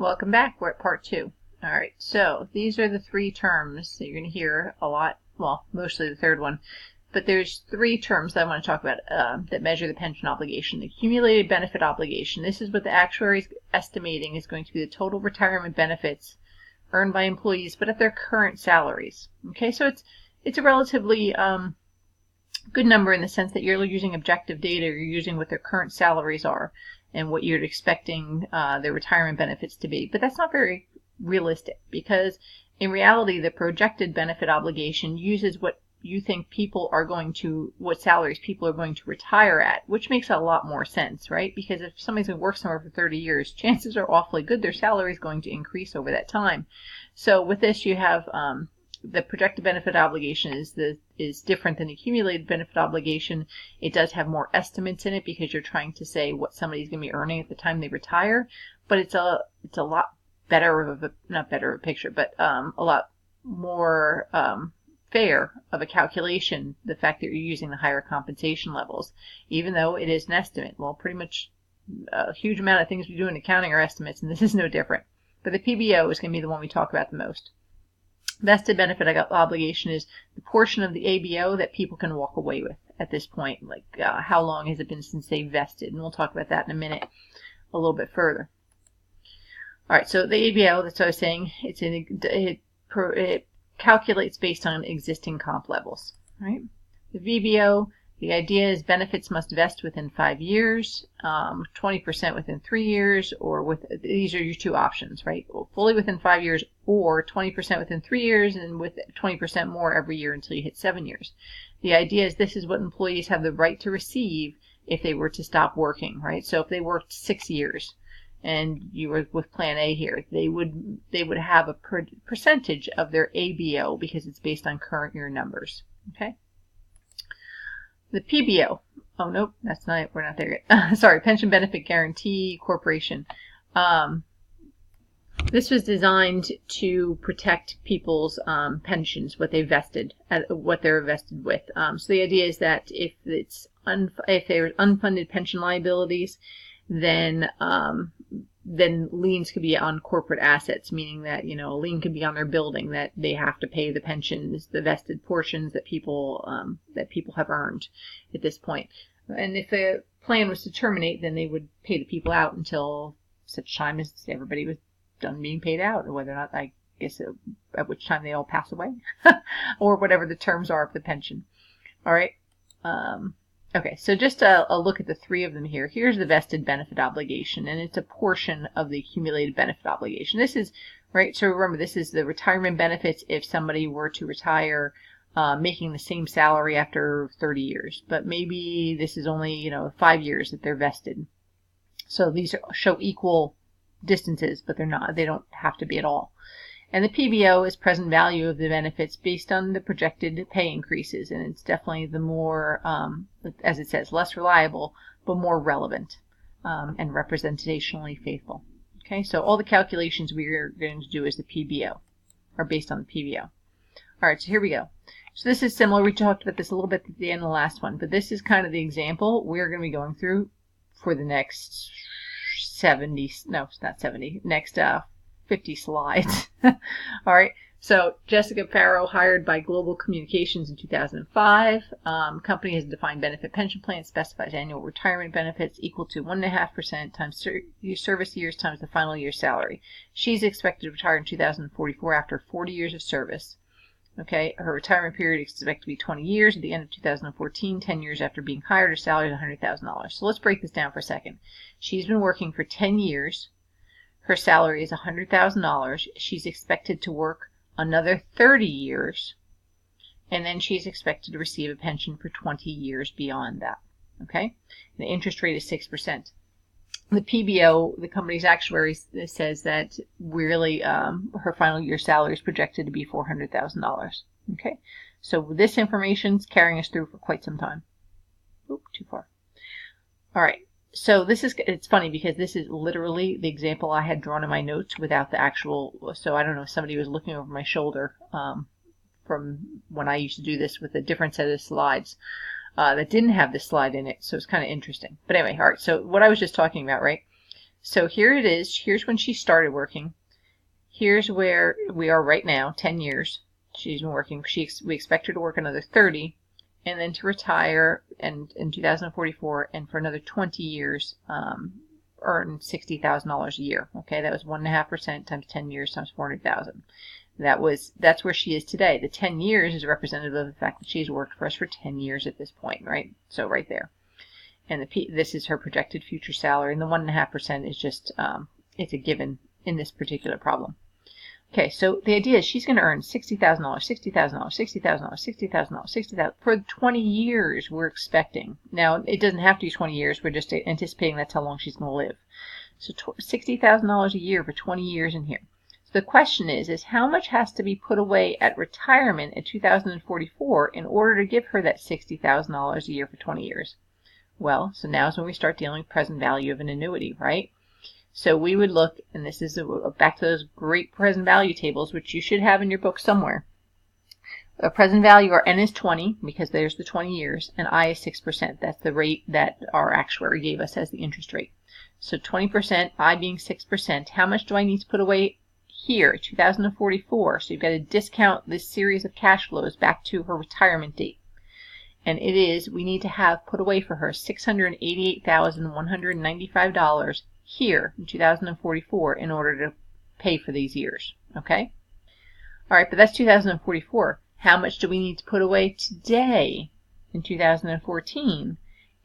Welcome back. We're at part 2. All right, so these are the 3 terms that you're going to hear a lot. Well, mostly the third one. But there's 3 terms that I want to talk about that measure the pension obligation. The accumulated benefit obligation. This is what the actuary is estimating is going to be the total retirement benefits earned by employees, but at their current salaries. Okay, so it's a relatively good number in the sense that you're using objective data. You're using what their current salaries are and what you're expecting their retirement benefits to be. But that's not very realistic, because in reality the projected benefit obligation uses what you think people are going to, what salaries people are going to retire at, which makes a lot more sense, right? Because if somebody's going to work somewhere for 30 years, chances are awfully good their salary is going to increase over that time. So with this you have the projected benefit obligation is different than the accumulated benefit obligation. It does have more estimates in it because you're trying to say what somebody's going to be earning at the time they retire, but it's a lot better of a, not better of a picture, but a lot more fair of a calculation, the fact that you're using the higher compensation levels, even though it is an estimate. Well, pretty much a huge amount of things we do in accounting are estimates, and this is no different. But the PBO is going to be the one we talk about the most. Vested benefit obligation is the portion of the ABO that people can walk away with at this point. Like how long has it been since they vested? And we'll talk about that in a minute a little bit further. All right, so the ABO, that's what I was saying, it calculates based on existing comp levels. Right? The VBO, the idea is benefits must vest within 5 years, 20% within 3 years, or these are your 2 options, right? Well, fully within 5 years, or 20% within 3 years, and with 20% more every year until you hit 7 years. The idea is this is what employees have the right to receive if they were to stop working, right? So if they worked 6 years, and you were with Plan A here, they would have a percentage of their ABO because it's based on current year numbers. Okay. The PBO. Oh nope, that's not it. We're not there yet. Sorry, Pension Benefit Guarantee Corporation. This was designed to protect people's pensions, what they vested, what they're vested with. So the idea is that if there's unfunded pension liabilities, then liens could be on corporate assets, meaning that, a lien could be on their building that they have to pay the pensions, the vested portions that people have earned at this point. And if the plan was to terminate, then they would pay the people out until such time as everybody was done being paid out, or whether or not, I guess, at which time they all pass away, or whatever the terms are of the pension. All right. Okay, so just a look at the 3 of them here. Here's the vested benefit obligation, and it's a portion of the accumulated benefit obligation. This is, right, so remember, this is the retirement benefits if somebody were to retire making the same salary after 30 years. But maybe this is only, 5 years that they're vested. So these show equal distances, but they don't have to be at all. And the PBO is present value of the benefits based on the projected pay increases. And it's definitely the more, as it says, less reliable, but more relevant and representationally faithful. Okay, so all the calculations we are going to do is the PBO, are based on the PBO. All right, so here we go. So this is similar. We talked about this a little bit at the end of the last one, but this is kind of the example we're going to be going through for the next 50 slides. All right. So Jessica Farrow, hired by Global Communications in 2005. Company has a defined benefit pension plan, specifies annual retirement benefits equal to 1.5% times service years times the final year's salary. She's expected to retire in 2044 after 40 years of service. Okay. Her retirement period is expected to be 20 years. At the end of 2014, 10 years after being hired, her salary is $100,000. So let's break this down for a second. She's been working for 10 years. Her salary is $100,000. She's expected to work another 30 years, and then she's expected to receive a pension for 20 years beyond that. Okay? The interest rate is 6%. The PBO, the company's actuary, says that really her final year salary is projected to be $400,000. Okay? So this information is carrying us through for quite some time. Oop, too far. All right. So it's funny because this is literally the example I had drawn in my notes without the actual, so I don't know if somebody was looking over my shoulder from when I used to do this with a different set of slides that didn't have this slide in it, so it's kind of interesting. But anyway, all right, so what I was just talking about, right? So here it is. Here's when she started working. Here's where we are right now, 10 years. She's been working. We expect her to work another 30 and then to retire and in 2044 and for another 20 years earn $60,000 a year. Okay, that was 1.5% times 10 years times 400,000. That's where she is today. The 10 years is representative of the fact that she's worked for us for 10 years at this point, right? So right there. And this is her projected future salary, and the 1.5% is just it's a given in this particular problem. Okay, so the idea is she's going to earn $60,000, $60,000, $60,000, $60,000, $60,000 for 20 years we're expecting. Now, it doesn't have to be 20 years. We're just anticipating that's how long she's going to live. So $60,000 a year for 20 years in here. So the question is how much has to be put away at retirement at 2044 in order to give her that $60,000 a year for 20 years? Well, so now is when we start dealing with present value of an annuity, right? So we would look, and this is back to those great present value tables, which you should have in your book somewhere. A present value, our N is 20, because there's the 20 years, and I is 6%. That's the rate that our actuary gave us as the interest rate. So 20%, I being 6%. How much do I need to put away here, 2044? So you've got to discount this series of cash flows back to her retirement date. And it is, we need to have put away for her $688,195 here in 2044 in order to pay for these years. Okay? All right, but that's 2044. How much do we need to put away today in 2014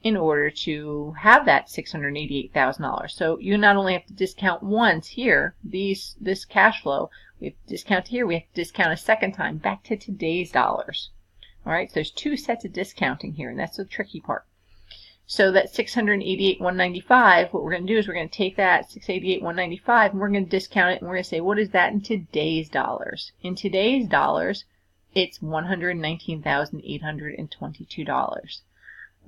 in order to have that $688,000? So you not only have to discount once here, this cash flow, we have to discount here, we have to discount a second time back to today's dollars. All right, so there's two sets of discounting here, and that's the tricky part. So that $688,195, what we're going to do is we're going to take that $688,195 and we're going to discount it, and we're going to say, what is that in today's dollars? In today's dollars, it's $119,822.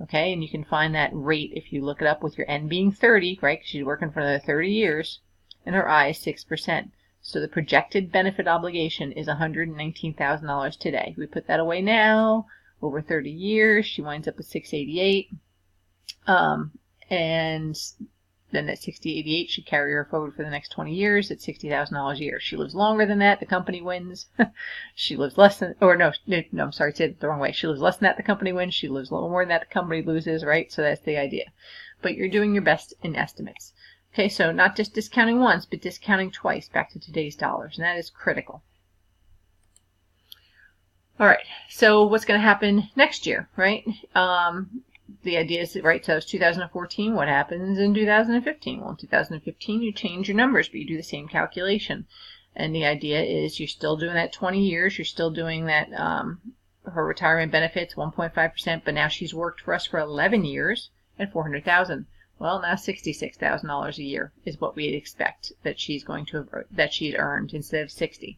Okay, and you can find that rate if you look it up with your N being 30, right? Because she's working for another 30 years, and her I is 6%. So the projected benefit obligation is $119,000 today. We put that away now, over 30 years, she winds up with $688,000. And then that $688,000 should carry her forward for the next 20 years at $60,000 a year. She lives longer than that, the company wins. She lives less than, or no, I'm sorry, I said it the wrong way. She lives less than that, the company wins. She lives a little more than that, the company loses, right? So that's the idea. But you're doing your best in estimates. Okay, so not just discounting once, but discounting twice back to today's dollars, and that is critical. All right, so what's going to happen next year, right? The idea is, right, so it's 2014. What happens in 2015? Well, in 2015, you change your numbers, but you do the same calculation. And the idea is you're still doing that 20 years. You're still doing that, her retirement benefits, 1.5%, but now she's worked for us for 11 years at $400,000. Well, now $66,000 a year is what we'd expect that she's going to that she's earned instead of 60.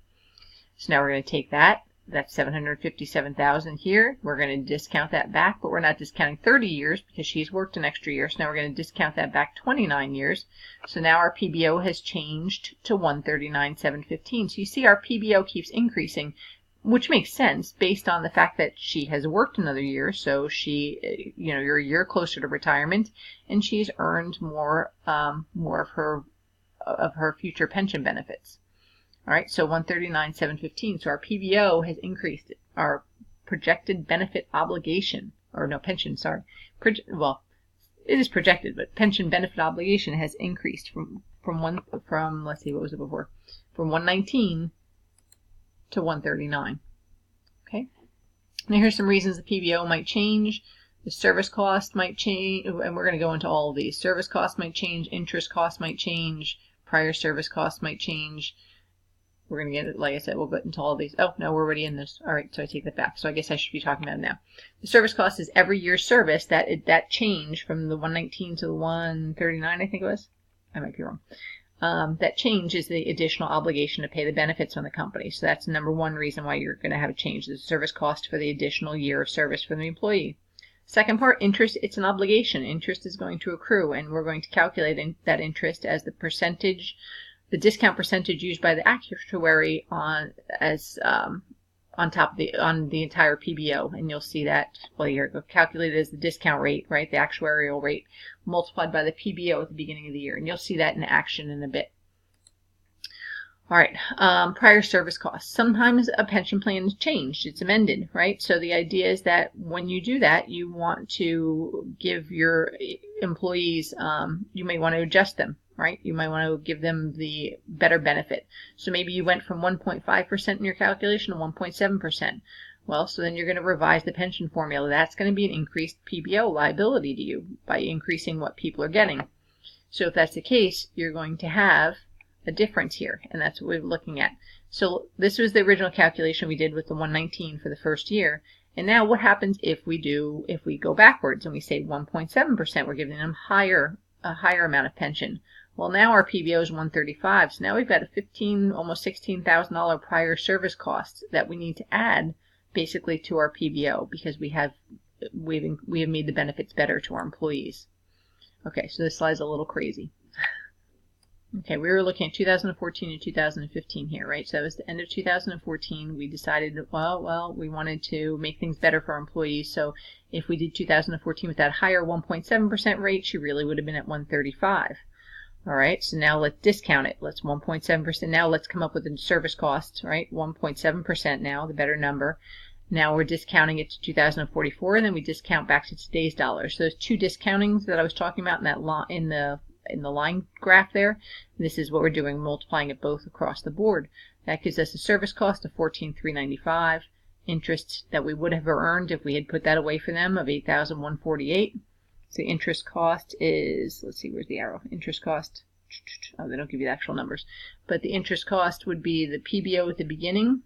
So now we're going to take that. That's $757,000 here. We're going to discount that back, but we're not discounting 30 years because she's worked an extra year. So now we're going to discount that back 29 years. So now our PBO has changed to $139,715. So you see our PBO keeps increasing, which makes sense based on the fact that she has worked another year. So she, you're a year closer to retirement, and she's earned more of her future pension benefits. All right, so $139,715. So our PBO has increased. Our projected benefit obligation, or no, pension, sorry. Well, it is projected, but pension benefit obligation has increased from let's see, what was it before? From 119 to 139. Okay. Now here's some reasons the PBO might change. The service cost might change, and we're going to go into all of these. Service cost might change, interest cost might change, prior service cost might change. We're going to get it, like I said, we'll get into all of these. Oh, no, we're already in this. All right, so I take that back. So I guess I should be talking about it now. The service cost is every year's service, that change from the 119 to the 139, I think it was. I might be wrong. That change is the additional obligation to pay the benefits on the company. So that's the number one reason why you're going to have a change. The service cost for the additional year of service for the employee. Second part, interest, it's an obligation. Interest is going to accrue, and we're going to calculate that interest as the discount percentage used by the actuary on top of on the entire PBO, and you'll see that, well, you're calculated as the discount rate, right, the actuarial rate, multiplied by the PBO at the beginning of the year, and you'll see that in action in a bit. All right, prior service costs. Sometimes a pension plan is changed, it's amended, right? So the idea is that when you do that, you want to give your employees, you may want to adjust them, right? You might want to give them the better benefit. So maybe you went from 1.5% in your calculation to 1.7%. Well, so then you're going to revise the pension formula. That's going to be an increased PBO liability to you by increasing what people are getting. So if that's the case, you're going to have a difference here, and that's what we're looking at. So this was the original calculation we did with the 119 for the first year. And now what happens if we go backwards and we say 1.7%, we're giving them a higher amount of pension. Well, now our PBO is 135, so now we've got a almost $16,000 prior service cost that we need to add basically to our PBO because we have made the benefits better to our employees. Okay, so this slide's a little crazy. Okay, we were looking at 2014 and 2015 here, right? So that was the end of 2014. We decided that, well, we wanted to make things better for our employees. So if we did 2014 with that higher 1.7% rate, she really would have been at 135. All right, so now let's discount it. Let's 1.7%. Now let's come up with the service cost, right? 1.7% now, the better number. Now we're discounting it to 2044, and then we discount back to today's dollars. So those two discountings that I was talking about in that in the line graph there, this is what we're doing, multiplying it both across the board. That gives us a service cost of $14,395, interest that we would have earned if we had put that away for them of $8,148. So the interest cost is, let's see, where's the arrow? Interest cost, oh, they don't give you the actual numbers, but the interest cost would be the PBO at the beginning.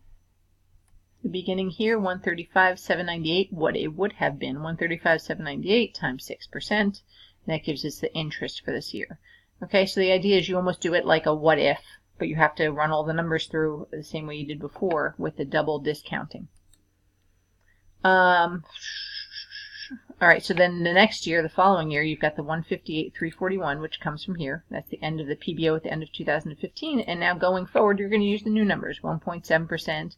The beginning here, 135,798, what it would have been, 135,798 times 6%. That gives us the interest for this year. Okay, so the idea is you almost do it like a what if, but you have to run all the numbers through the same way you did before with the double discounting. All right, so then the next year, the following year, you've got the 158,341, which comes from here. That's the end of the PBO at the end of 2015. And now going forward, you're going to use the new numbers, 1.7%,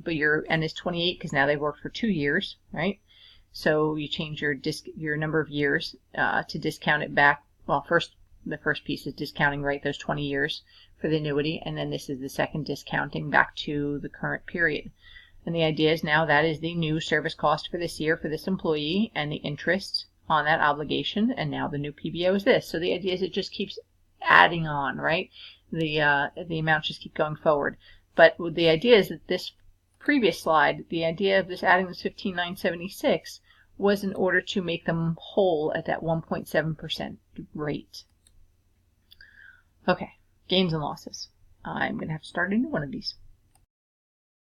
but your N is 28 because now they've worked for 2 years, right? So you change your number of years to discount it back. Well, the first piece is discounting, right, those 20 years for the annuity, and then this is the second discounting back to the current period. And the idea is now that is the new service cost for this year for this employee and the interest on that obligation, and now the new PBO is this. So the idea is it just keeps adding on, right? The amounts just keep going forward. But the idea is that this previous slide, the idea of this adding this 15,976 was in order to make them whole at that 1.7% rate. Okay, gains and losses. I'm going to have to start a new one of these.